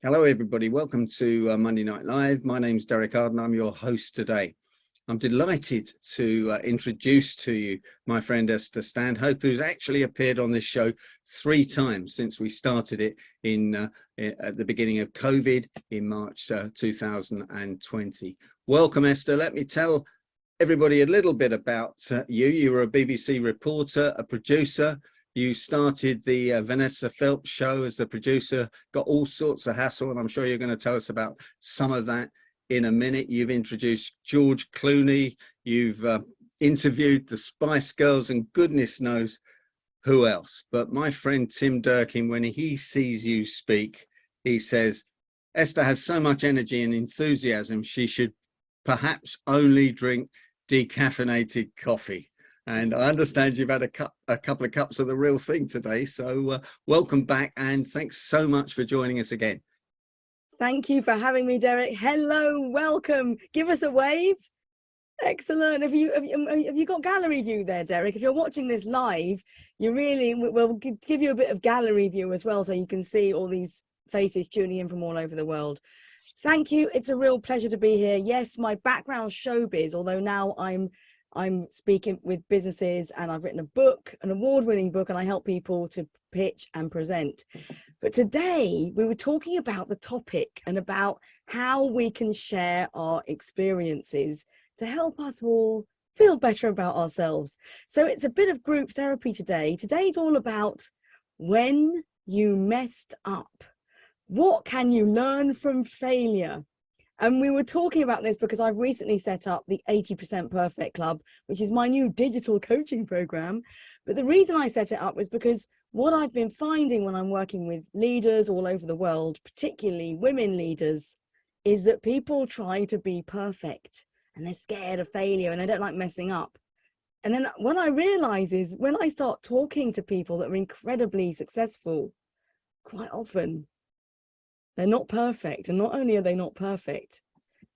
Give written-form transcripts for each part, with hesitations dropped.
Hello, everybody. Welcome to Monday Night Live. My name's Derek Arden. I'm your host today. I'm delighted to introduce to you my friend Esther Stanhope, who's actually appeared on this show 3 times since we started it at the beginning of COVID in March 2020. Welcome, Esther. Let me tell everybody a little bit about you. You were a BBC reporter, a producer. You started the Vanessa Phelps show as the producer, got all sorts of hassle, and I'm sure you're going to tell us about some of that in a minute. You've introduced George Clooney, you've interviewed the Spice Girls, and goodness knows who else. But my friend Tim Durkin, when he sees you speak, he says, Esther has so much energy and enthusiasm, she should perhaps only drink decaffeinated coffee. And I understand you've had a couple of cups of the real thing today. So welcome back, and thanks so much for joining us again. Thank you for having me, Derek. Hello, welcome. Give us a wave. Excellent. Have you got gallery view there, Derek? If you're watching this live, we'll give you a bit of gallery view as well, so you can see all these faces tuning in from all over the world. Thank you. It's a real pleasure to be here. Yes, my background showbiz, although now I'm speaking with businesses, and I've written a book, an award-winning book, and I help people to pitch and present. But today we were talking about the topic and about how we can share our experiences to help us all feel better about ourselves. So it's a bit of group therapy today. Today's all about when you messed up. What can you learn from failure? And we were talking about this because I've recently set up the 80% Perfect Club, which is my new digital coaching program. But the reason I set it up was because what I've been finding when I'm working with leaders all over the world, particularly women leaders, is that people try to be perfect and they're scared of failure and they don't like messing up. And then what I realize is when I start talking to people that are incredibly successful, quite often they're not perfect. And not only are they not perfect,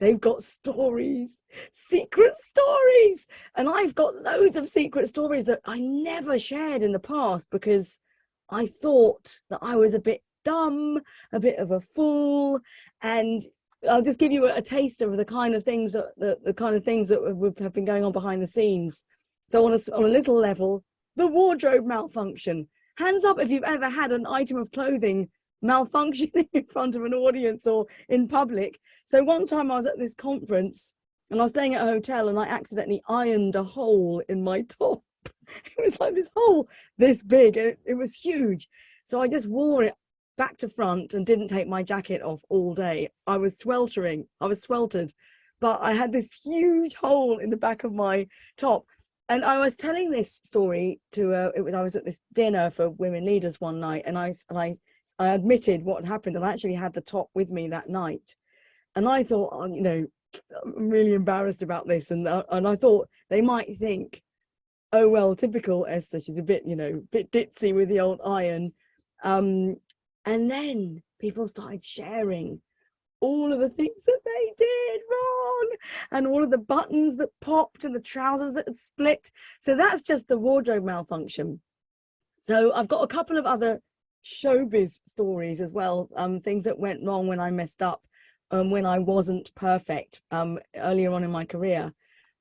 they've got stories, secret stories. And I've got loads of secret stories that I never shared in the past because I thought that I was a bit dumb, a bit of a fool. And I'll just give you a taster of the kind of things that have been going on behind the scenes. So on a little level, the wardrobe malfunction. Hands up if you've ever had an item of clothing malfunctioning in front of an audience or in public. So one time I was at this conference and I was staying at a hotel and I accidentally ironed a hole in my top. It was like this hole this big, and it was huge. So I just wore it back to front and didn't take my jacket off all day. I was sweltered, but I had this huge hole in the back of my top. And I was telling this story to I was at this dinner for women leaders one night, and I admitted what had happened, and I actually had the top with me that night. And I thought, I'm really embarrassed about this. And I thought they might think, oh, well, typical Esther, she's a bit ditzy with the old iron. And then people started sharing all of the things that they did wrong and all of the buttons that popped and the trousers that had split. So that's just the wardrobe malfunction. So I've got a couple of other showbiz stories as well, things that went wrong when I messed up, when I wasn't perfect earlier on in my career.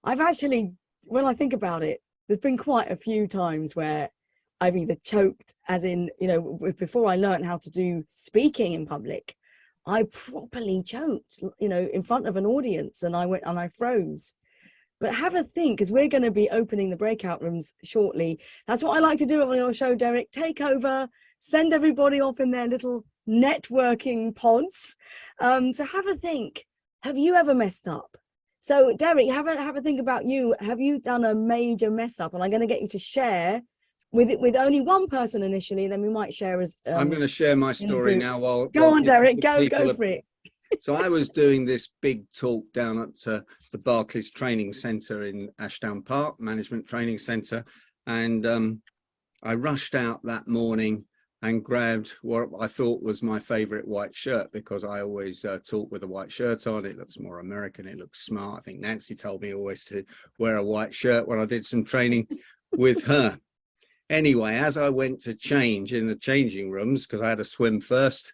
I've actually, when I think about it, there's been quite a few times where I've either choked, as in, before I learned how to do speaking in public, I properly choked, in front of an audience, and I froze. But have a think, because we're going to be opening the breakout rooms shortly. That's what I like to do on your show, Derek. Take over, send everybody off in their little networking pods. So have a think. Have you ever messed up? So Derek, have a think about you. Have you done a major mess up? And I'm going to get you to share with only one person initially, and then we might share as I'm going to share my story now. Go on, Derek. Go for it. So I was doing this big talk down at the Barclays Training Centre in Ashdown Park, Management Training Centre, and I rushed out that morning and grabbed what I thought was my favourite white shirt, because I always talk with a white shirt on. It looks more American, it looks smart. I think Nancy told me always to wear a white shirt when I did some training with her. Anyway, as I went to change in the changing rooms, because I had to swim first,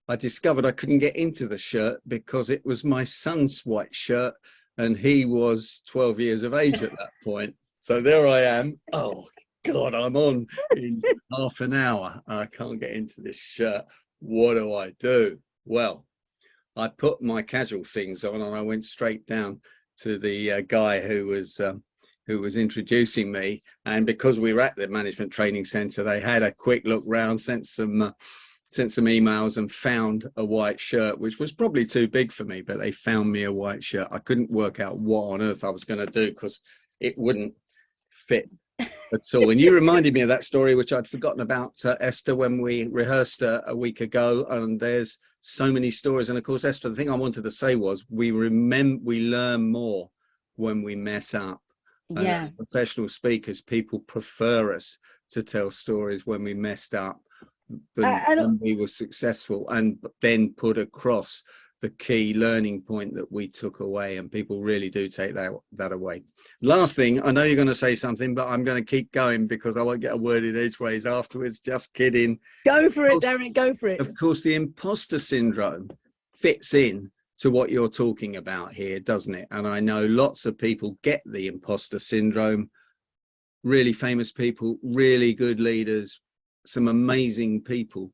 I discovered I couldn't get into the shirt because it was my son's white shirt, and he was 12 years of age at that point. So there I am. Oh, God, I'm on in half an hour. I can't get into this shirt. What do I do? Well, I put my casual things on and I went straight down to the guy who was introducing me. And because we were at the management training center, they had a quick look round, sent some emails, and found a white shirt, which was probably too big for me, but they found me a white shirt. I couldn't work out what on earth I was going to do because it wouldn't fit at all. And you reminded me of that story, which I'd forgotten about, Esther, when we rehearsed a week ago. And there's so many stories. And of course, Esther, the thing I wanted to say was we learn more when we mess up. And as professional speakers, people prefer us to tell stories when we messed up than when we were successful, and then put across the key learning point that we took away. And people really do take that away. Last thing, I know you're going to say something, but I'm going to keep going because I won't get a word in edgeways afterwards. Just kidding. Go for it, Derek, go for it. Of course, the imposter syndrome fits in to what you're talking about here, doesn't it? And I know lots of people get the imposter syndrome, really famous people, really good leaders, some amazing people.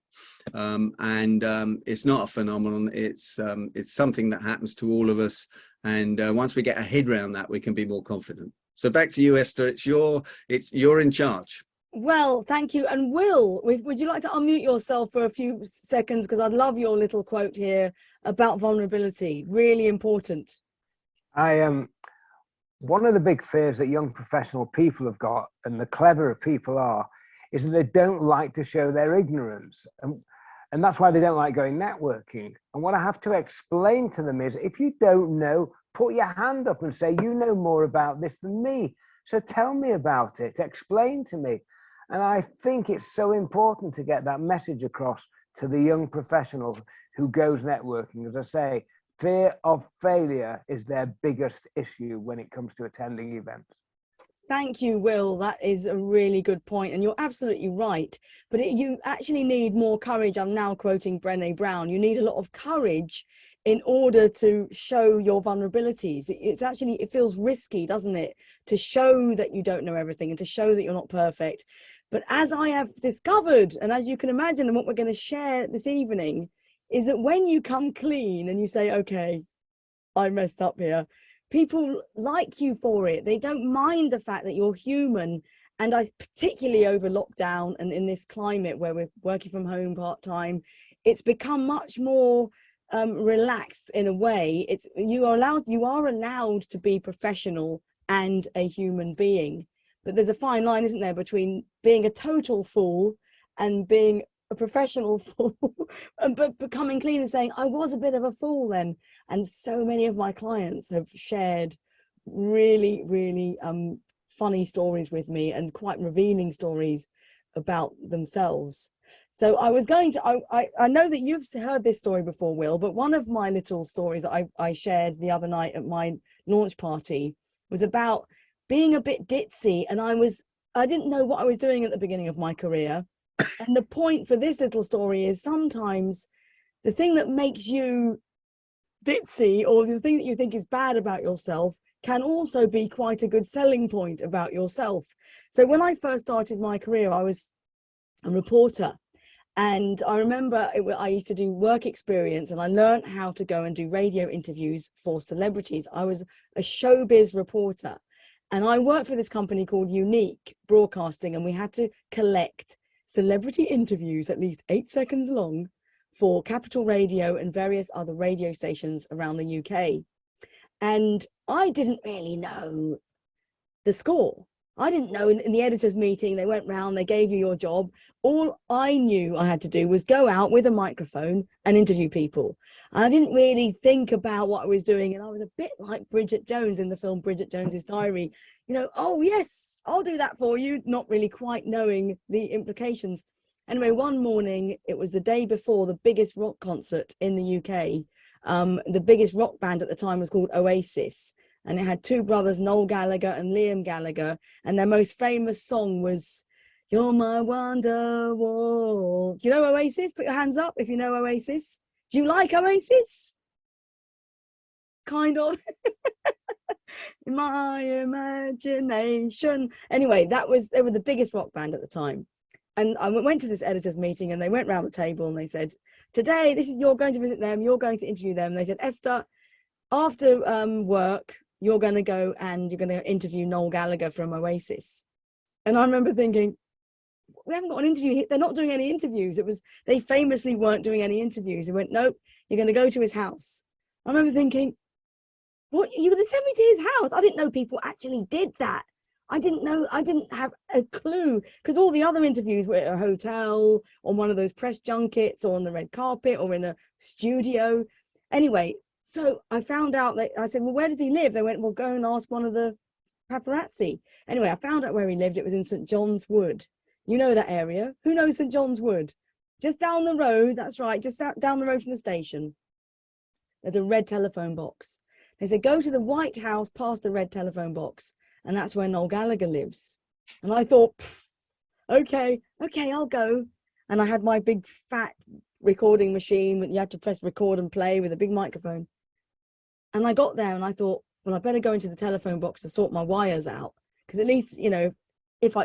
It's not a phenomenon. It's something that happens to all of us. And once we get our head around that, we can be more confident. So back to you, Esther. You're in charge. Well, thank you. And Will, would you like to unmute yourself for a few seconds? Because I'd love your little quote here about vulnerability. Really important. One of the big fears that young professional people have got, and the cleverer people are, is that they don't like to show their ignorance. And that's why they don't like going networking. And what I have to explain to them is, if you don't know, put your hand up and say, you know more about this than me. So tell me about it, explain to me. And I think it's so important to get that message across to the young professional who goes networking. As I say, fear of failure is their biggest issue when it comes to attending events. Thank you, Will. That is a really good point. And you're absolutely right. But you actually need more courage. I'm now quoting Brené Brown. You need a lot of courage in order to show your vulnerabilities. It feels risky, doesn't it? To show that you don't know everything and to show that you're not perfect. But as I have discovered, and as you can imagine, and what we're going to share this evening, is that when you come clean and you say, okay, I messed up here, people like you for it. They don't mind the fact that you're human. And I particularly over lockdown and in this climate where we're working from home part-time, it's become much more relaxed in a way. You are allowed to be professional and a human being. But there's a fine line, isn't there, between being a total fool and being a professional fool, but becoming clean and saying, I was a bit of a fool then. And so many of my clients have shared really, really funny stories with me and quite revealing stories about themselves. So I was going to, I know that you've heard this story before, Will, but one of my little stories that I shared the other night at my launch party was about being a bit ditzy. And I didn't know what I was doing at the beginning of my career. And the point for this little story is sometimes the thing that makes you ditzy or the thing that you think is bad about yourself can also be quite a good selling point about yourself. So when I first started my career, I was a reporter. And I remember I used to do work experience and I learned how to go and do radio interviews for celebrities. I was a showbiz reporter. And I worked for this company called Unique Broadcasting, and we had to collect celebrity interviews at least 8 seconds long for Capital Radio and various other radio stations around the UK. And I didn't really know the score. I didn't know in the editors' meeting, they went round, they gave you your job. All I knew I had to do was go out with a microphone and interview people. I didn't really think about what I was doing. And I was a bit like Bridget Jones in the film Bridget Jones's Diary. You know, oh, yes, I'll do that for you. Not really quite knowing the implications. Anyway, one morning, it was the day before the biggest rock concert in the UK. The biggest rock band at the time was called Oasis. And it had two brothers, Noel Gallagher and Liam Gallagher. And their most famous song was You're my wonder wall. Do you know Oasis? Put your hands up if you know Oasis. Do you like Oasis? Kind of. In my imagination. Anyway, they were the biggest rock band at the time. And I went to this editors meeting, and they went around the table and they said, today, you're going to visit them, you're going to interview them. And they said, Esther, after work, you're going to go and you're going to interview Noel Gallagher from Oasis. And I remember thinking, we haven't got an interview. They're not doing any interviews. They famously weren't doing any interviews. They went, nope, you're going to go to his house. I remember thinking, what, you're going to send me to his house? I didn't know people actually did that. I didn't have a clue, because all the other interviews were at a hotel, on one of those press junkets, or on the red carpet, or in a studio. Anyway, so I found out that I said, well, where does he live? They went, well, go and ask one of the paparazzi. Anyway, I found out where he lived. It was in St. John's Wood. You know that area. Who knows St. John's Wood? Just down the road. That's right. Just down the road from the station. There's a red telephone box. They said, go to the White House past the red telephone box. And that's where Noel Gallagher lives. And I thought, okay, I'll go. And I had my big fat recording machine that you had to press record and play with a big microphone. And I got there and I thought, well, I better go into the telephone box to sort my wires out. Because at least, you know, if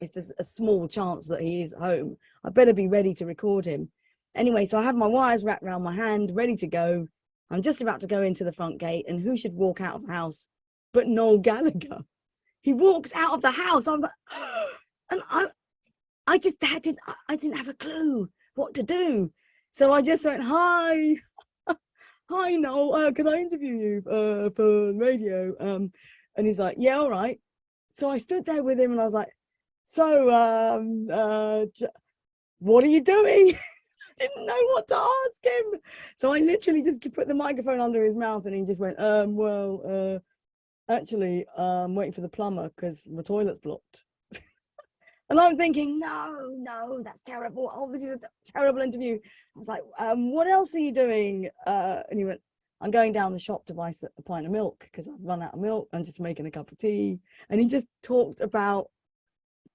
there's a small chance that he is home, I better be ready to record him. Anyway, so I have my wires wrapped around my hand, ready to go. I'm just about to go into the front gate, and who should walk out of the house but Noel Gallagher? He walks out of the house. I'm like, and I didn't have a clue what to do. So I just went, hi Noel, can I interview you for radio? And he's like, yeah, all right. So I stood there with him and I was like, so what are you doing? Didn't know what to ask him. So I literally just put the microphone under his mouth, and he just went, actually, I'm waiting for the plumber because the toilet's blocked. And I'm thinking, no, that's terrible. Oh, this is a terrible interview. I was like, what else are you doing? And he went, I'm going down the shop to buy a pint of milk because I've run out of milk. I'm just making a cup of tea. And he just talked about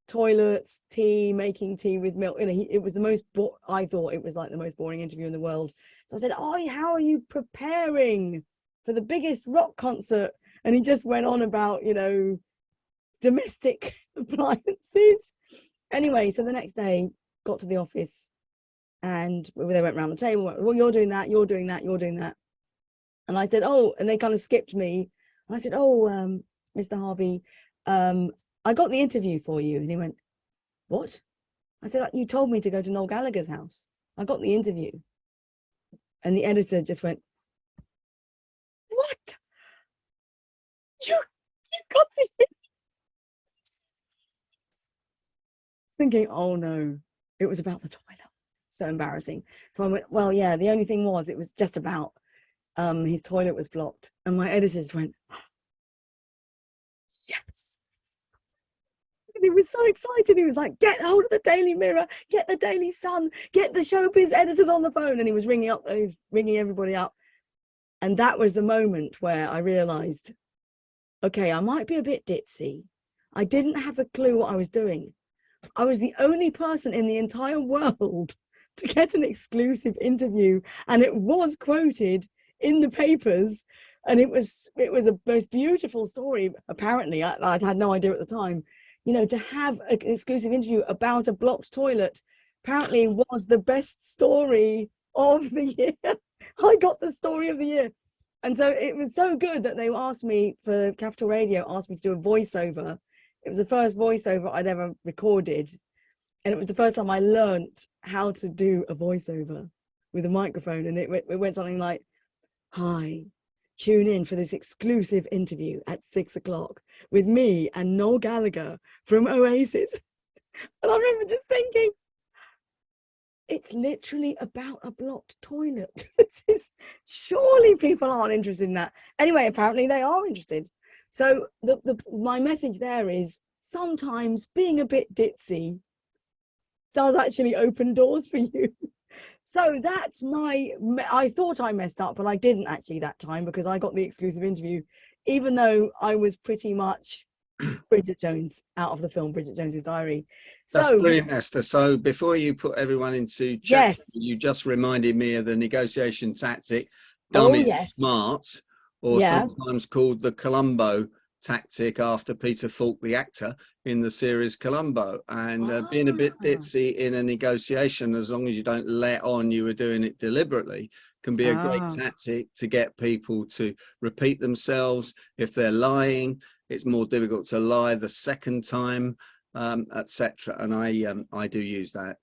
toilets, tea, making tea with milk. You know, it was the most, I thought it was like the most boring interview in the world. So I said, oh, how are you preparing for the biggest rock concert? And he just went on about, you know, domestic appliances. Anyway, so the next day, got to the office, and they went around the table. Well, you're doing that, you're doing that, you're doing that. And I said, oh, and they kind of skipped me. And I said, oh, Mr. Harvey, I got the interview for you. And he went, what? I said, you told me to go to Noel Gallagher's house. I got the interview. And the editor just went, what? You got the interview? Thinking, oh no, it was about the toilet. So embarrassing. So I went, well, yeah, the only thing was, it was just about his toilet was blocked. And my editor just went, yes. And he was so excited. He was like, get hold of the Daily Mirror, get the Daily Sun, get the Showbiz editors on the phone. And he was ringing everybody up. And that was the moment where I realized, okay, I might be a bit ditzy. I didn't have a clue what I was doing. I was the only person in the entire world to get an exclusive interview, and it was quoted in the papers, and it was a most beautiful story. Apparently, I had no idea at the time, you know, to have an exclusive interview about a blocked toilet apparently was the best story of the year. I got the story of the year. And so it was so good that they asked me, for Capital Radio, asked me to do a voiceover. It was the first voiceover I'd ever recorded. And it was the first time I learnt how to do a voiceover with a microphone. And it went something like, hi, tune in for this exclusive interview at 6 o'clock with me and Noel Gallagher from Oasis. And I remember just thinking, it's literally about a blocked toilet. Surely people aren't interested in that. Anyway, apparently they are interested. So my message there is, sometimes being a bit ditzy does actually open doors for you. So that's I thought I messed up, but I didn't actually that time, because I got the exclusive interview, even though I was pretty much Bridget Jones out of the film Bridget Jones's Diary. That's So brilliant, Esther. So before you put everyone into chat, yes, you just reminded me of the negotiation tactic, dumb oh is yes, smart, or yeah, sometimes called the Colombo Tactic after Peter Falk, the actor in the series Colombo. And being a bit ditzy in a negotiation, as long as you don't let on you were doing it deliberately, can be a great tactic to get people to repeat themselves. If they're lying, it's more difficult to lie the second time, etc. And I do use that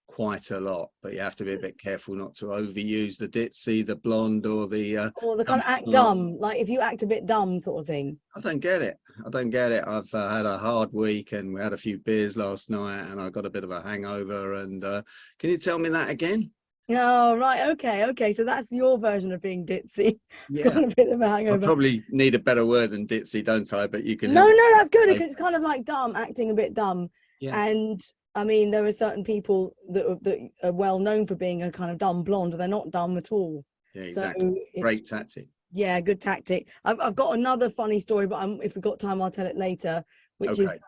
quite a lot, but you have to be a bit careful not to overuse the ditzy, the blonde, or the kind of act dumb, like if you act a bit dumb sort of thing. I don't get it. I don't get it. I've had a hard week, and we had a few beers last night, and I got a bit of a hangover. And can you tell me that again? Oh, right. Okay. So that's your version of being ditzy. Yeah. Got a bit of a I hangover. probably need a better word than ditzy, don't I? But you can. No, that's good, because it's kind of like dumb, acting a bit dumb. Yeah. And I mean, there are certain people that are well known for being a kind of dumb blonde. They're not dumb at all. Yeah, exactly. So great tactic. Yeah, good tactic. I've got another funny story, but if we've got time, I'll tell it later. Which is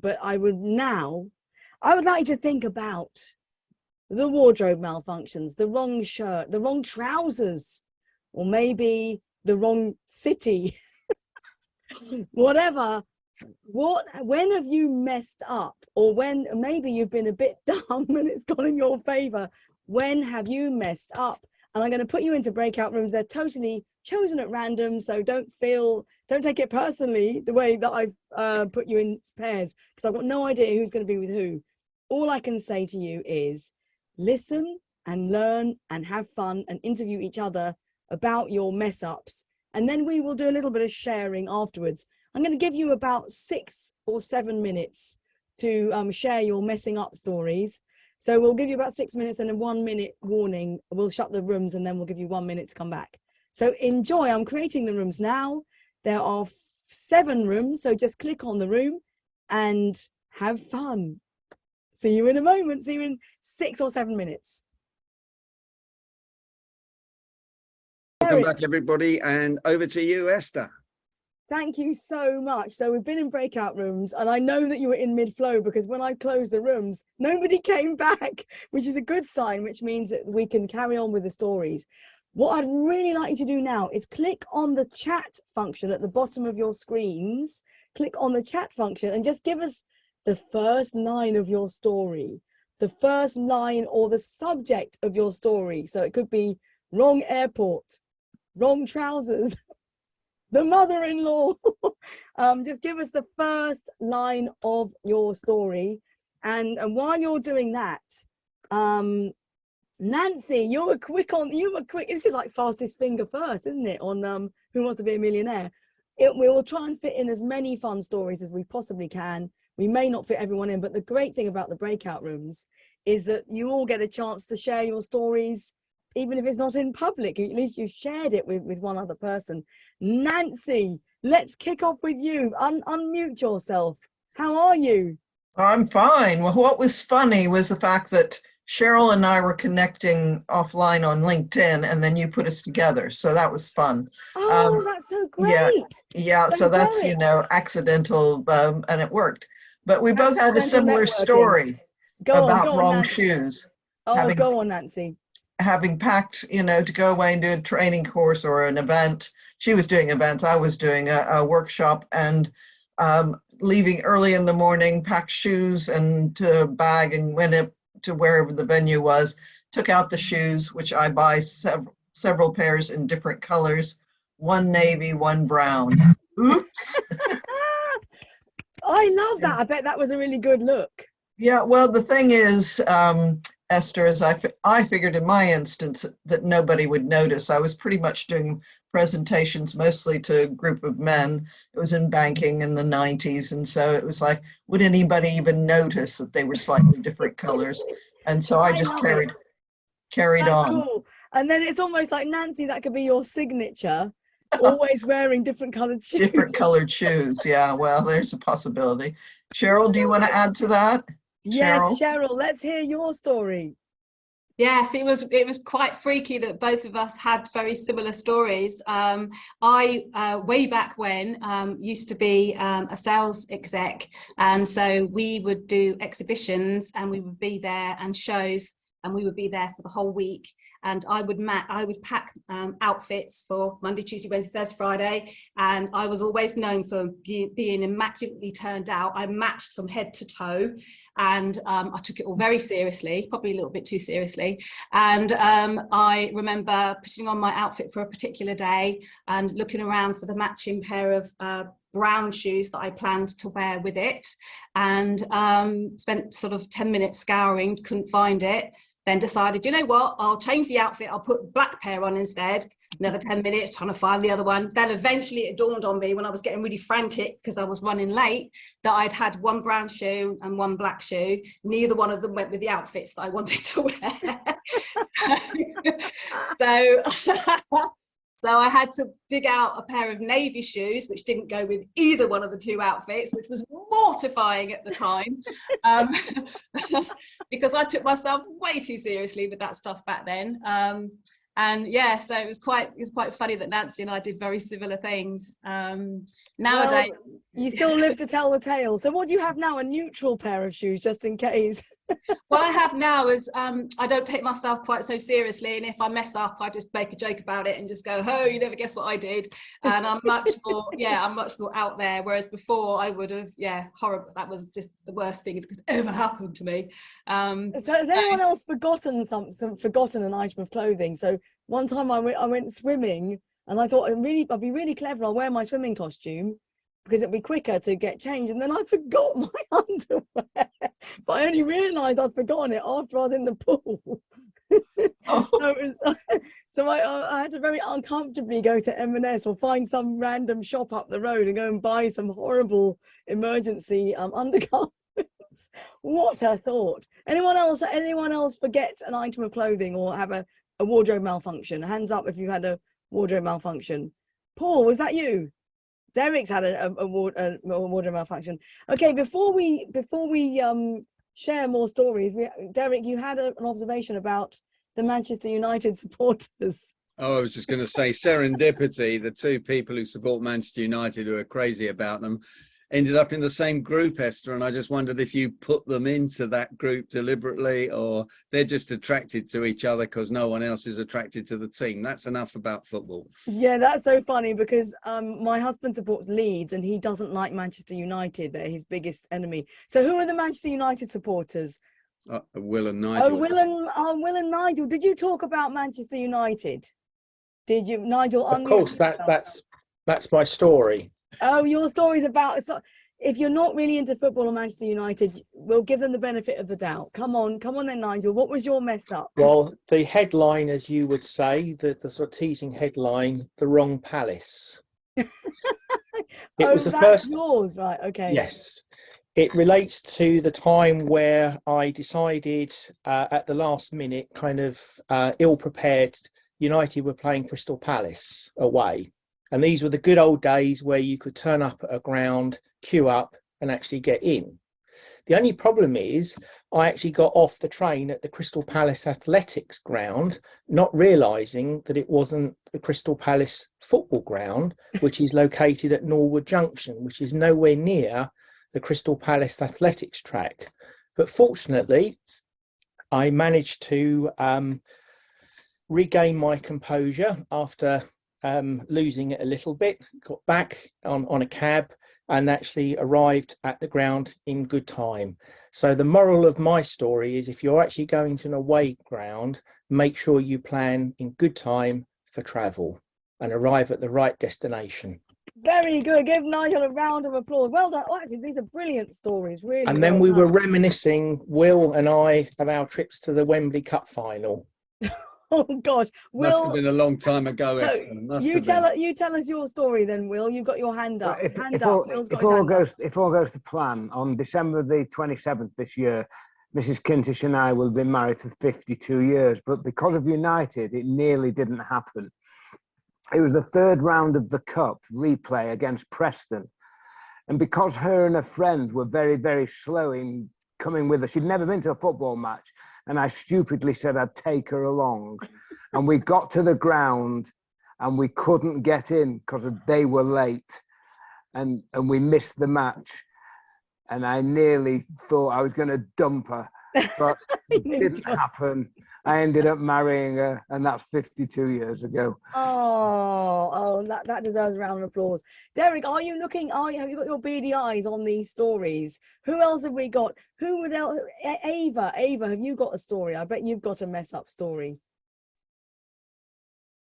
but I would like to think about the wardrobe malfunctions, the wrong shirt, the wrong trousers, or maybe the wrong city. Whatever. When have you messed up, or when maybe you've been a bit dumb and it's gone in your favor? When have you messed up? And I'm going to put you into breakout rooms. They're totally chosen at random, so don't take it personally the way that I've put you in pairs, because I've got no idea who's going to be with who. All I can say to you is listen and learn and have fun and interview each other about your mess ups, and then we will do a little bit of sharing afterwards. I'm going to give you about 6 or 7 minutes to share your messing up stories. So we'll give you about 6 minutes and a 1 minute warning. We'll shut the rooms and then we'll give you 1 minute to come back. So enjoy. I'm creating the rooms now. There are 7 rooms, so just click on the room and have fun. See you in a moment. See you in 6 or 7 minutes. Welcome back, everybody, and over to you, Esther. Thank you so much. So we've been in breakout rooms, and I know that you were in mid-flow, because when I closed the rooms, nobody came back, which is a good sign, which means that we can carry on with the stories. What I'd really like you to do now is click on the chat function at the bottom of your screens. Click on the chat function and just give us the first line of your story, the first line or the subject of your story. So it could be wrong airport, wrong trousers, the mother-in-law. Just give us the first line of your story. And while you're doing that, Nancy, you were quick. This is like fastest finger first, isn't it? On Who Wants to Be a Millionaire. We will try and fit in as many fun stories as we possibly can. We may not fit everyone in, but the great thing about the breakout rooms is that you all get a chance to share your stories, even if it's not in public. At least you've shared it with one other person. Nancy, let's kick off with you. Unmute yourself. How are you? I'm fine. Well, what was funny was the fact that Cheryl and I were connecting offline on LinkedIn, and then you put us together. So that was fun. Oh, that's so great. Yeah. So that's, accidental, and it worked. But we both had a similar networking. Story about wrong Nancy. shoes. Oh, go on, Nancy. Having packed, to go away and do a training course or an event. She was doing events. I was doing a workshop, and leaving early in the morning, packed shoes and a bag, and went up to wherever the venue was, took out the shoes, which I buy several pairs in different colors, one navy, one brown. Oops. I love that. I bet that was a really good look. Yeah, well, the thing is, Esther, is I figured in my instance that nobody would notice. I was pretty much doing presentations mostly to a group of men. It was in banking in the 90s. And so it was like, would anybody even notice that they were slightly different colors? And so I just carried That's on. Cool. And then it's almost like, Nancy, that could be your signature, always wearing different colored shoes. Different colored shoes. Yeah, well, there's a possibility. Cheryl, do you want to add to that? Yes, Cheryl, let's hear your story. Yes, it was quite freaky that both of us had very similar stories. I way back when used to be a sales exec, and so we would do exhibitions and we would be there, and shows, and we would be there for the whole week. And I would pack outfits for Monday, Tuesday, Wednesday, Thursday, Friday, and I was always known for being immaculately turned out. I matched from head to toe, and I took it all very seriously, probably a little bit too seriously. And I remember putting on my outfit for a particular day and looking around for the matching pair of brown shoes that I planned to wear with it, and spent sort of 10 minutes scouring, couldn't find it. Then decided, you know what, I'll change the outfit, I'll put a black pair on instead. Another 10 minutes trying to find the other one. Then eventually it dawned on me when I was getting really frantic because I was running late, that I'd had one brown shoe and one black shoe. Neither one of them went with the outfits that I wanted to wear. So I had to dig out a pair of navy shoes, which didn't go with either one of the two outfits, which was mortifying at the time, because I took myself way too seriously with that stuff back then. And yeah, so it was quite funny that Nancy and I did very similar things. Nowadays, well, you still live to tell the tale. So what do you have now? A neutral pair of shoes, just in case? What I have now is I don't take myself quite so seriously, and if I mess up, I just make a joke about it and just go, "Oh, you never guess what I did." And I'm much more, I'm much more out there. Whereas before, I would have, horrible. That was just the worst thing that could ever happen to me. So has anyone else forgotten forgotten an item of clothing? So one time I went swimming, and I thought I'd be really clever. I'll wear my swimming costume, because it'd be quicker to get changed, and then I forgot my underwear. But I only realised I'd forgotten it after I was in the pool. So I had to very uncomfortably go to M&S or find some random shop up the road and go and buy some horrible emergency undergarments. What a thought! Anyone else forget an item of clothing or have a wardrobe malfunction? Hands up if you had a wardrobe malfunction. Paul, was that you? Derek's had a wardrobe malfunction. Okay, before we share more stories, Derek, you had an observation about the Manchester United supporters. Oh, I was just going to say serendipity. The two people who support Manchester United, who are crazy about them, ended up in the same group, Esther, and I just wondered if you put them into that group deliberately, or they're just attracted to each other because no one else is attracted to the team. That's enough about football. Yeah, that's so funny because my husband supports Leeds and he doesn't like Manchester United. They're his biggest enemy. So who are the Manchester United supporters? Will and Nigel. Will and Nigel. Did you talk about Manchester United? Did you, Nigel? Of course, that's my story. Oh, your story's about, so if you're not really into football or Manchester United, we'll give them the benefit of the doubt. Come on then, Nigel. What was your mess up? Well, the headline, as you would say, the sort of teasing headline, The Wrong Palace. It was the first. Yours, right? Okay. Yes. It relates to the time where I decided at the last minute, kind of ill-prepared, United were playing Crystal Palace away. And these were the good old days where you could turn up at a ground, queue up and actually get in. The only problem is I actually got off the train at the Crystal Palace Athletics ground, not realising that it wasn't the Crystal Palace football ground, which is located at Norwood Junction, which is nowhere near the Crystal Palace Athletics track. But fortunately, I managed to regain my composure after losing it a little bit, got back on a cab and actually arrived at the ground in good time. So the moral of my story is if you're actually going to an away ground, make sure you plan in good time for travel and arrive at the right destination. Very good. Give Nigel a round of applause. Well done. Oh, actually, these are brilliant stories, really. And then we were reminiscing, Will and I, of our trips to the Wembley Cup final. Oh gosh, Will, must have been a long time ago. So you tell us your story then, Will. You've got your hand up. If all goes to plan, on December the 27th this year, Mrs. Kintish and I will be married for 52 years. But because of United, it nearly didn't happen. It was the third round of the Cup replay against Preston, and because her and her friends were very, very slow in coming with us, she'd never been to a football match. and I stupidly said I'd take her along. And we got to the ground and we couldn't get in because they were late, and we missed the match. And I nearly thought I was going to dump her, but it didn't happen. I ended up marrying her, and that's 52 years ago. That deserves a round of applause. Derek, are you looking? Have you got your beady eyes on these stories? Who else have we got? Who would else? Ava, have you got a story? I bet you've got a mess up story.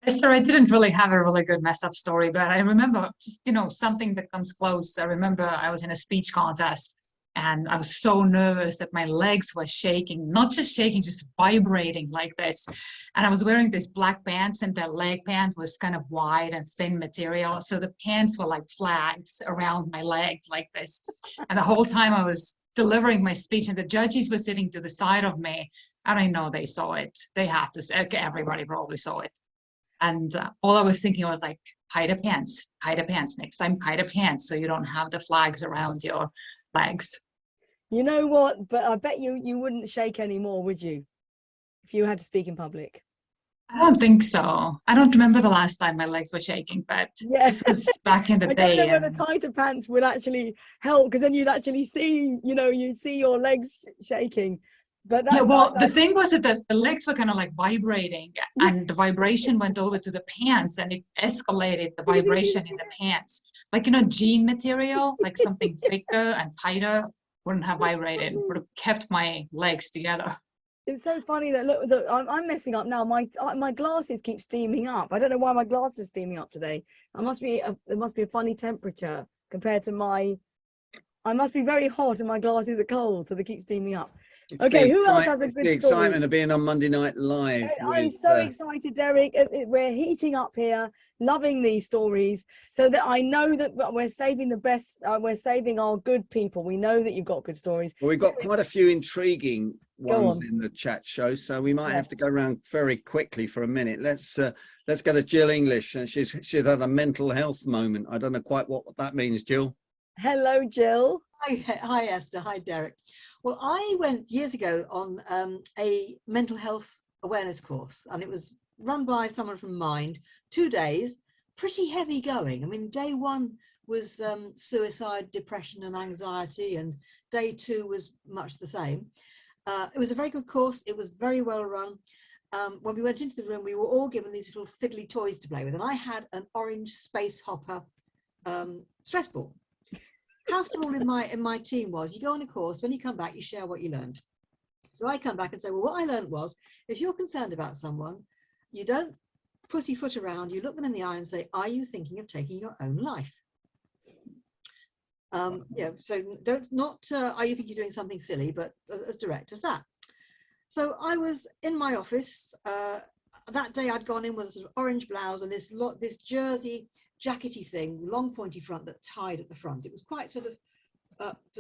Esther, I didn't really have a really good mess up story, but I remember just, something that comes close. I remember I was in a speech contest and I was so nervous that my legs were shaking, not just shaking, just vibrating like this. And I was wearing this black pants, and the leg pant was kind of wide and thin material. So the pants were like flags around my legs like this. And the whole time I was delivering my speech, and the judges were sitting to the side of me. And I know they saw it. They had to say, okay, everybody probably saw it. And all I was thinking was like, hide the pants, next time, hide the pants so you don't have the flags around your legs. You know what? But I bet you wouldn't shake anymore, would you? If you had to speak in public. I don't think so. I don't remember the last time my legs were shaking, but this was back in the day. I don't know whether tighter pants would actually help, because then you'd actually see, you'd see your legs shaking. But that's, the thing was that the legs were kind of like vibrating, and the vibration went over to the pants, and it escalated the vibration in the pants. Like, jean material, like something thicker and tighter wouldn't have vibrated, would have kept my legs together. It's so funny that look, I'm messing up now. My glasses keep steaming up. I don't know why my glasses are steaming up today. There must be a funny temperature compared to my. I must be very hot and my glasses are cold, so they keep steaming up. Okay, who else has a good story? The excitement of being on Monday Night Live. I'm so excited, Derek. We're heating up here, loving these stories, so that I know that we're saving the best. We're saving our good people. We know that you've got good stories. Well, we've got quite a few intriguing ones in the chat show, so we might have to go around very quickly for a minute. Let's go to Jill English, and she's had a mental health moment. I don't know quite what that means, Jill. Hello, Jill. Hi, Esther. Hi, Derek. Well, I went years ago on a mental health awareness course, and it was run by someone from Mind. 2 days, pretty heavy going. I mean, day one was suicide, depression and anxiety, and day two was much the same. It was a very good course. It was very well run. When we went into the room, we were all given these little fiddly toys to play with, and I had an orange space hopper stress ball. House rule in my team was, you go on a course, when you come back, you share what you learned. So I come back and say, well, what I learned was, if you're concerned about someone, you don't pussyfoot around, you look them in the eye and say, are you thinking of taking your own life? So are you thinking you're doing something silly, but as direct as that. So I was in my office, that day I'd gone in with a sort of orange blouse and this jersey jackety thing, long pointy front that tied at the front. It was quite sort of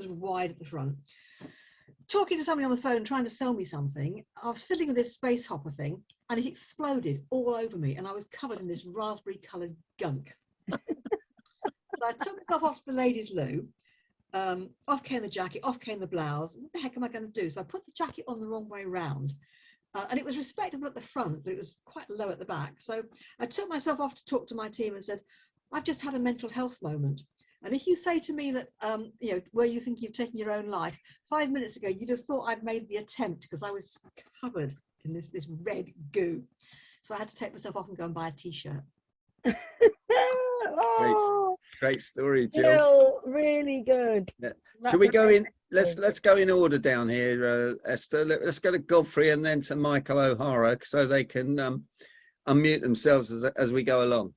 wide at the front. Talking to somebody on the phone, trying to sell me something, I was fiddling with this space hopper thing, and it exploded all over me, and I was covered in this raspberry coloured gunk. So I took myself off to the ladies' loo. Off came the jacket, off came the blouse. What the heck am I going to do? So I put the jacket on the wrong way round. And it was respectable at the front, but it was quite low at the back. So I took myself off to talk to my team and said, I've just had a mental health moment. And if you say to me that, were you thinking of taking your own life, 5 minutes ago, you'd have thought I'd made the attempt, because I was covered in this red goo. So I had to take myself off and go and buy a t-shirt. Great story, Jill. Jill, really good. Yeah. Shall we go in? Let's go in order down here, Esther. Let's go to Godfrey and then to Michael O'Hara, so they can unmute themselves as we go along.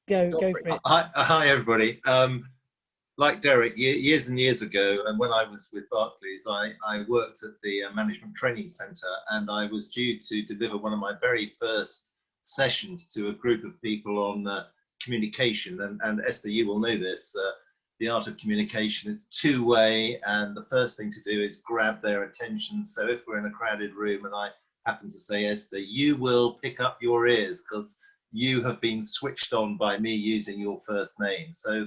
Go for it. Hi, everybody. Like Derek, years and years ago, and when I was with Barclays, I worked at the Management Training Centre, and I was due to deliver one of my very first sessions to a group of people on communication. And Esther, you will know this. The art of communication, it's two-way, and the first thing to do is grab their attention. So if we're in a crowded room and I happen to say, Esther, you will pick up your ears because you have been switched on by me using your first name. So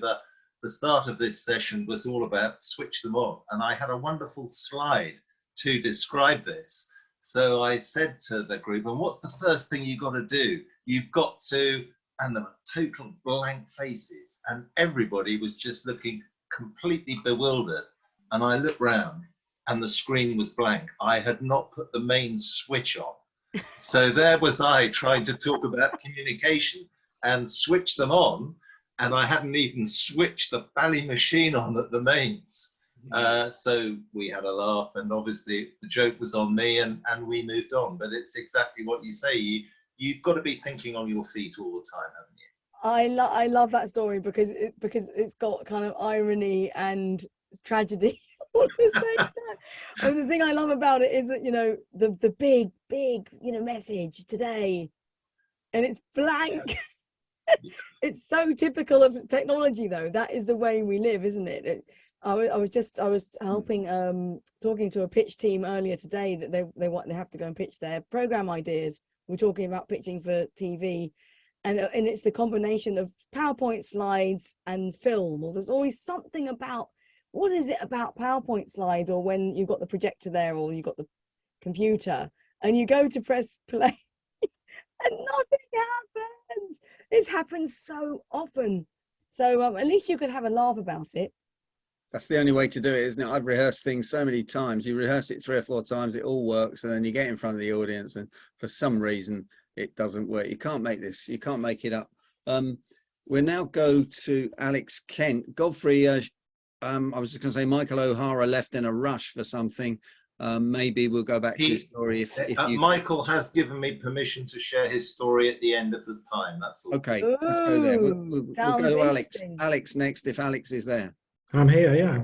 the start of this session was all about switch them on. And I had a wonderful slide to describe this. So I said to the group, and what's the first thing you've got to do? You've got to, and there were total blank faces, and everybody was just looking completely bewildered. And I looked round and the screen was blank. I had not put the main switch on. So there was I trying to talk about communication and switch them on, and I hadn't even switched the bally machine on at the mains. So we had a laugh, and obviously the joke was on me, and we moved on. But it's exactly what you say. You've got to be thinking on your feet all the time, haven't you? I love that story because it's got kind of irony and tragedy all at the same time. And the thing I love about it is that, you know, the big, you know, message today, and it's blank. It's so typical of technology, though. That is the way we live, isn't it? I was helping talking to a pitch team earlier today that they have to go and pitch their program ideas. We're talking about pitching for TV, and it's the combination of PowerPoint slides and film. Or there's always something about, what is it about PowerPoint slides, or when you've got the projector there, or you've got the computer, and you go to press play and nothing happens. This happens so often. So at least you could have a laugh about it. That's the only way to do it, isn't it? I've rehearsed things so many times. You rehearse it 3 or 4 times, it all works, and then you get in front of the audience, and for some reason it doesn't work. You can't make this. You can't make it up. We'll now go to Alex Kent. Godfrey, I was just going to say, Michael O'Hara left in a rush for something. Maybe we'll go back to his story if you... Michael has given me permission to share his story at the end of the time. That's all. Okay, let's go there. We'll go to Alex. Alex next, if Alex is there. I'm here, yeah.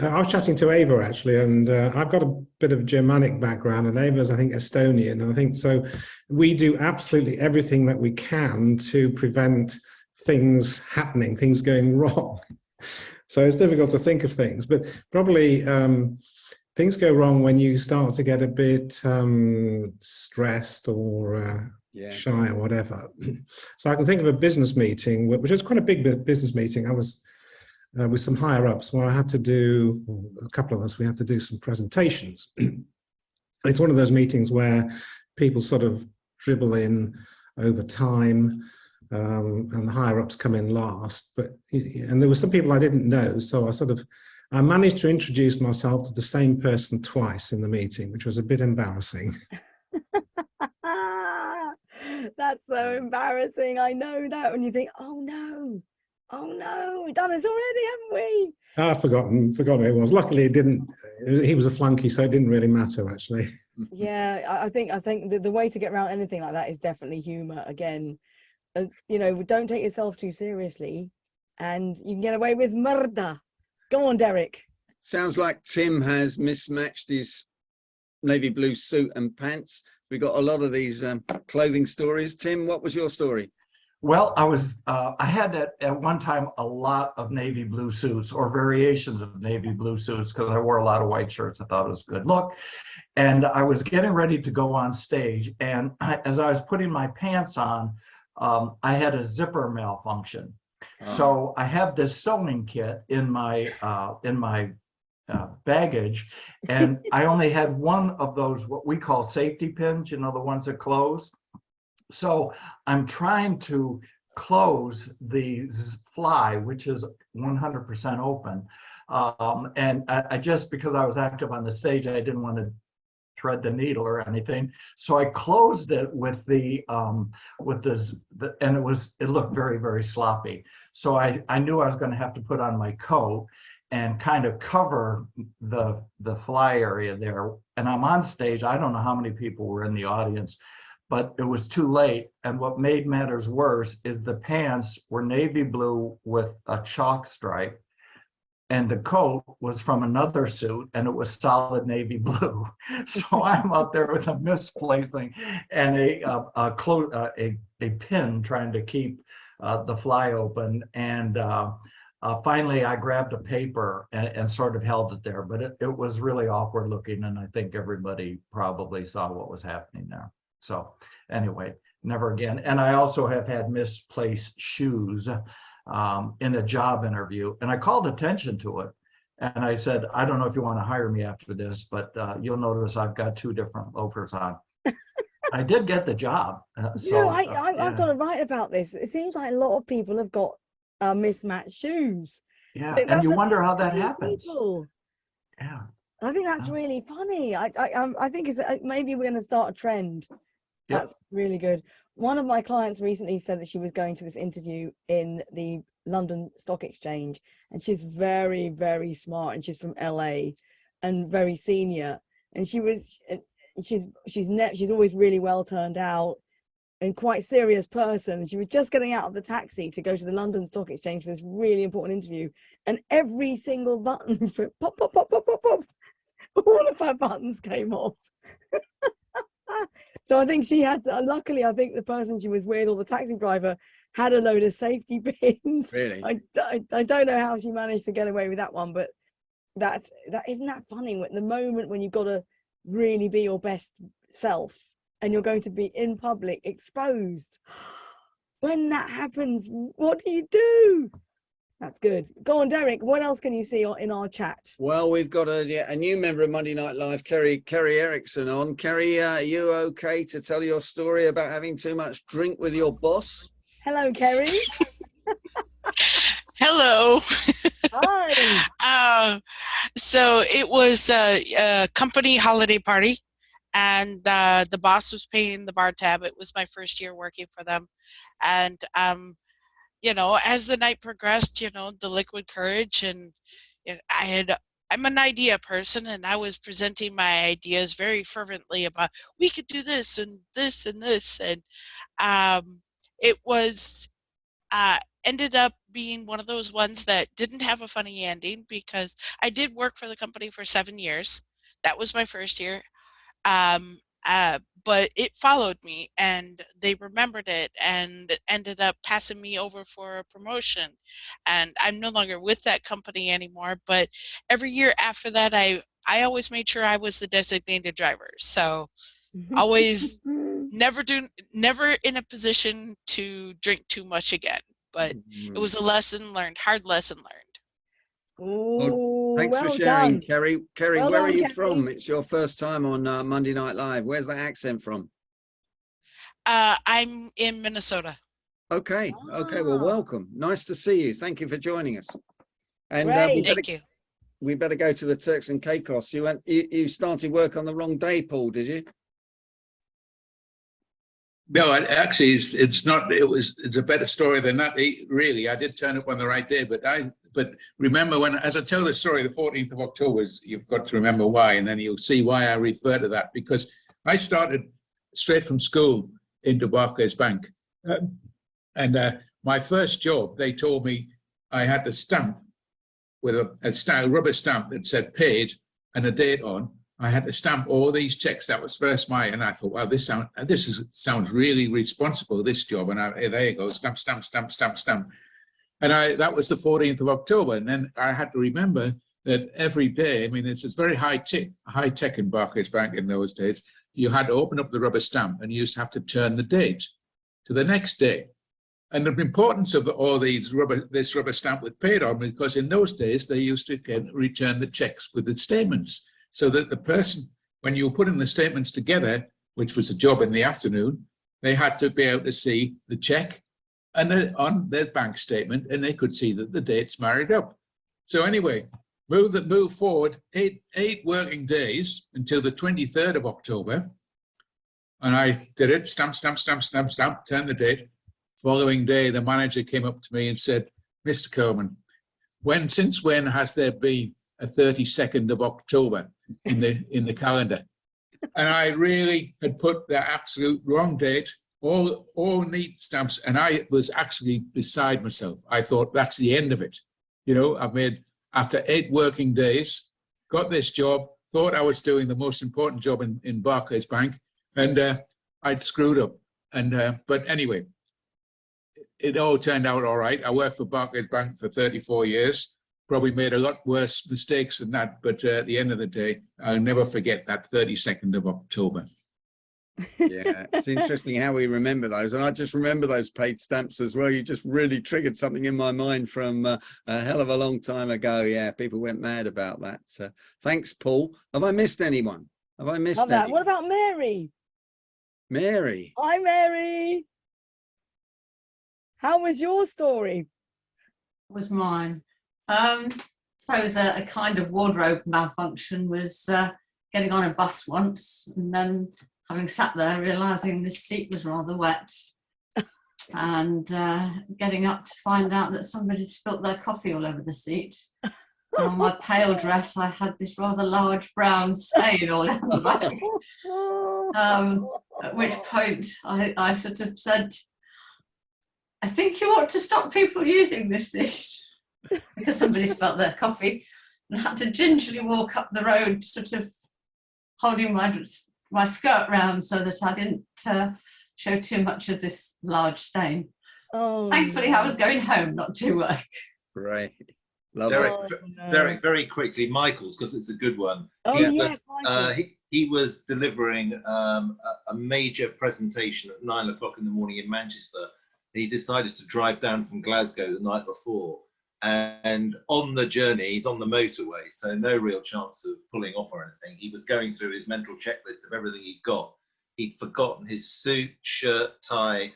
I was chatting to Ava, actually, and I've got a bit of Germanic background, and Ava's, I think, Estonian. And I think so we do absolutely everything that we can to prevent things happening, things going wrong. So it's difficult to think of things, but probably things go wrong when you start to get a bit stressed or shy or whatever. So I can think of a business meeting, which was quite a big business meeting. I was with some higher ups where I had to do, a couple of us, we had to do some presentations. It's one of those meetings where people sort of dribble in over time, and the higher ups come in last. And there were some people I didn't know, so I managed to introduce myself to the same person twice in the meeting, which was a bit embarrassing. That's so embarrassing. I know that, when you think, oh no, we've done this already, haven't we? I've forgotten who it was. Luckily, it didn't. He was a flunky, so it didn't really matter, actually. Yeah, I think the way to get around anything like that is definitely humour. Again, you know, don't take yourself too seriously, and you can get away with murder. Go on, Derek. Sounds like Tim has mismatched his navy blue suit and pants. We got a lot of these clothing stories. Tim, what was your story? Well, I had at one time a lot of navy blue suits, or variations of navy blue suits, because I wore a lot of white shirts. I thought it was a good look. And I was getting ready to go on stage. And as I was putting my pants on, I had a zipper malfunction. So I have this sewing kit in my baggage, and I only had one of those, what we call safety pins, you know, the ones that close. So I'm trying to close the fly, which is 100% open. And I just, because I was active on the stage, I didn't want to thread the needle or anything. So I closed it with and it looked very, very sloppy. So I knew I was going to have to put on my coat and kind of cover the fly area there. And I'm on stage. I don't know how many people were in the audience, but it was too late. And what made matters worse is the pants were navy blue with a chalk stripe, and the coat was from another suit, and it was solid navy blue. So I'm out there with a misplacing and a pin trying to keep the fly open. And finally, I grabbed a paper and sort of held it there, but it was really awkward looking, and I think everybody probably saw what was happening there. So anyway, never again. And I also have had misplaced shoes in a job interview, and I called attention to it. And I said, I don't know if you want to hire me after this, but you'll notice I've got 2 different loafers on. I did get the job. I've got to write about this. It seems like a lot of people have got mismatched shoes. Yeah, Like, and you that's wonder how that many happens. people. Yeah. I think that's really funny. I think it's maybe we're going to start a trend. Yep. That's really good. One of my clients recently said that she was going to this interview in the London Stock Exchange, and she's very, very smart, and she's from LA and very senior, and she's always really well turned out and quite serious person. She was just getting out of the taxi to go to the London Stock Exchange for this really important interview, and every single button just went pop, pop, pop, pop, pop, pop. All of her buttons came off. So I think she had to, luckily I think the person she was with, or the taxi driver, had a load of safety pins. Really? I don't know how she managed to get away with that one, but isn't that funny? At the moment when you've got to really be your best self and you're going to be in public exposed, when that happens, what do you do? That's good. Go on, Derek. What else can you see in our chat? Well, we've got a new member of Monday Night Live, Kerry Erickson on. Kerry, are you okay to tell your story about having too much drink with your boss? Hello, Kerry. Hello. Hi. So it was a company holiday party, and the boss was paying the bar tab. It was my first year working for them, and you know, as the night progressed, you know, the liquid courage, and I'm an idea person, and I was presenting my ideas very fervently about we could do this and this and this, and it was ended up being one of those ones that didn't have a funny ending, because I did work for the company for 7 years. That was my first year. But it followed me, and they remembered it, and ended up passing me over for a promotion. And I'm no longer with that company anymore, but every year after that, I always made sure I was the designated driver. So always never in a position to drink too much again. But it was a lesson learned, hard lesson learned. Ooh, thanks for well sharing, done. Kerry. Kerry, Well where done, are you Kerry. from? It's your first time on Monday Night Live. Where's that accent from? I'm in Minnesota. Okay, okay. Well, welcome. Nice to see you. Thank you for joining us. And Thank you. We better go to the Turks and Caicos. You started work on the wrong day, Paul, did you? No, actually, it's not. It's a better story than that. Really, I did turn up on the right day, but remember, as I tell the story, the 14th of October, you've got to remember why, and then you'll see why I refer to that, because I started straight from school into Barclays Bank, and my first job, they told me I had to stamp with a rubber stamp that said paid and a date on. I had to stamp all these checks. That was first and I thought, wow, this sounds really responsible, this job. And there you go, stamp, stamp, stamp, stamp, stamp. And that was the 14th of October. And then I had to remember that every day, I mean, it's very high tech in Barclays Bank in those days. You had to open up the rubber stamp, and you used to have to turn the date to the next day. And the importance of all this rubber stamp with paid on, because in those days they used to return the checks with the statements, so that the person, when you were putting the statements together, which was a job in the afternoon, they had to be able to see the check and on their bank statement, and they could see that the dates married up. So anyway, move forward eight working days until the 23rd of October, and I did it, stamp, stamp, stamp, stamp, stamp, turn the date. Following day, the manager came up to me and said, "Mr. Coleman, since when has there been a 32nd of October in the calendar?" And I really had put the absolute wrong date, all neat stamps, and I was actually beside myself. I thought, that's the end of it. You know, I've made, after 8 working days, got this job, thought I was doing the most important job in Barclays Bank, and I'd screwed up. But anyway, it all turned out all right. I worked for Barclays Bank for 34 years. Probably made a lot worse mistakes than that, but at the end of the day, I'll never forget that 32nd of October. Yeah, it's interesting how we remember those, and I just remember those paid stamps as well. You just really triggered something in my mind from a hell of a long time ago. Yeah, people went mad about that. Thanks, Paul. Have I missed anyone? Have I missed Love that. anyone? What about Mary? Mary? Hi, Mary. How was your story? Was mine. I suppose a kind of wardrobe malfunction was getting on a bus once and then having sat there realising this seat was rather wet and getting up to find out that somebody had spilt their coffee all over the seat. And on my pale dress I had this rather large brown stain all down the back. At which point I sort of said, I think you ought to stop people using this seat, because somebody spilt their coffee, and had to gingerly walk up the road sort of holding my skirt round so that I didn't show too much of this large stain. Oh, thankfully, I was going home, not to work. Great. Love Derek, it. Derek, very quickly, Michael's, because it's a good one. Oh, yes, Michael. He was delivering a major presentation at 9 o'clock in the morning in Manchester. He decided to drive down from Glasgow the night before. And on the journey, he's on the motorway, so no real chance of pulling off or anything. He was going through his mental checklist of everything he'd got. He'd forgotten his suit, shirt, tie,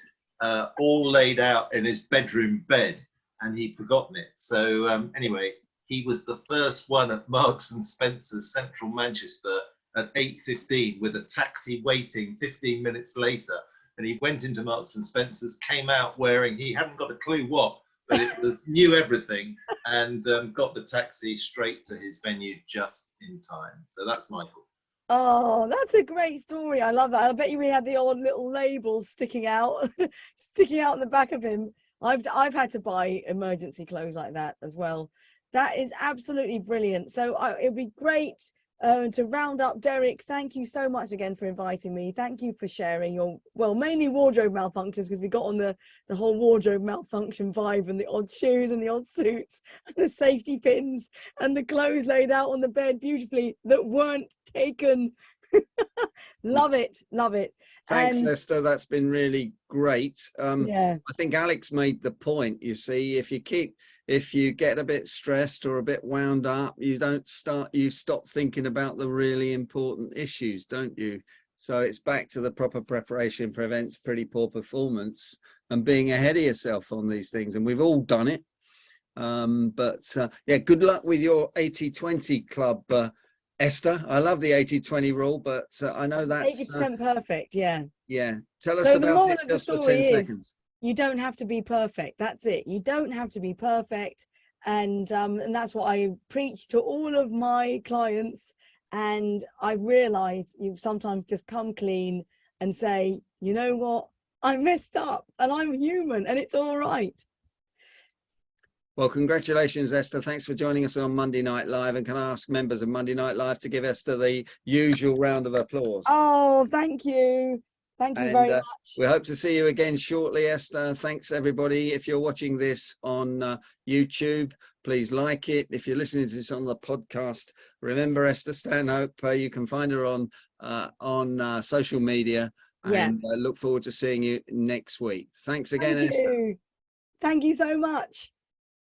all laid out in his bedroom bed, and he'd forgotten it. So anyway, he was the first one at Marks and Spencer's, Central Manchester, at 8:15 with a taxi waiting 15 minutes later. And he went into Marks and Spencer's, came out wearing, he hadn't got a clue what, but it was knew everything, and got the taxi straight to his venue just in time. So that's Michael. Oh, that's a great story. I love that. I bet you he had the odd little labels sticking out, sticking out in the back of him. I've had to buy emergency clothes like that as well. That is absolutely brilliant. So it'd be great to round up. Derek, thank you so much again for inviting me. Thank you for sharing your, well, mainly wardrobe malfunctions, because we got on the whole wardrobe malfunction vibe, and the odd shoes and the odd suits and the safety pins and the clothes laid out on the bed beautifully that weren't taken. Love it, love it. Thanks, Esther. That's been really great. Yeah, I think Alex made the point. You see, if you get a bit stressed or a bit wound up, you stop thinking about the really important issues, don't you? So it's back to the proper preparation prevents pretty poor performance, and being ahead of yourself on these things. And we've all done it. Yeah, good luck with your 80-20 club, Esther. I love the 80-20 rule, but I know that's 80% perfect. Yeah. Yeah. Tell us So the about moral it of the just for 10 story is, seconds. you don't have to be perfect. That's it. You don't have to be perfect. And that's what I preach to all of my clients. And I've realized you sometimes just come clean and say, you know what, I messed up and I'm human and it's all right. Well, congratulations, Esther. Thanks for joining us on Monday Night Live. And can I ask members of Monday Night Live to give Esther the usual round of applause? Oh, thank you. Thank you very much. We hope to see you again shortly, Esther. Thanks, everybody. If you're watching this on YouTube, please like it. If you're listening to this on the podcast, remember Esther Stanhope. You can find her on social media. Yeah. And look forward to seeing you next week. Thanks again, Thank Esther. you. Thank you so much.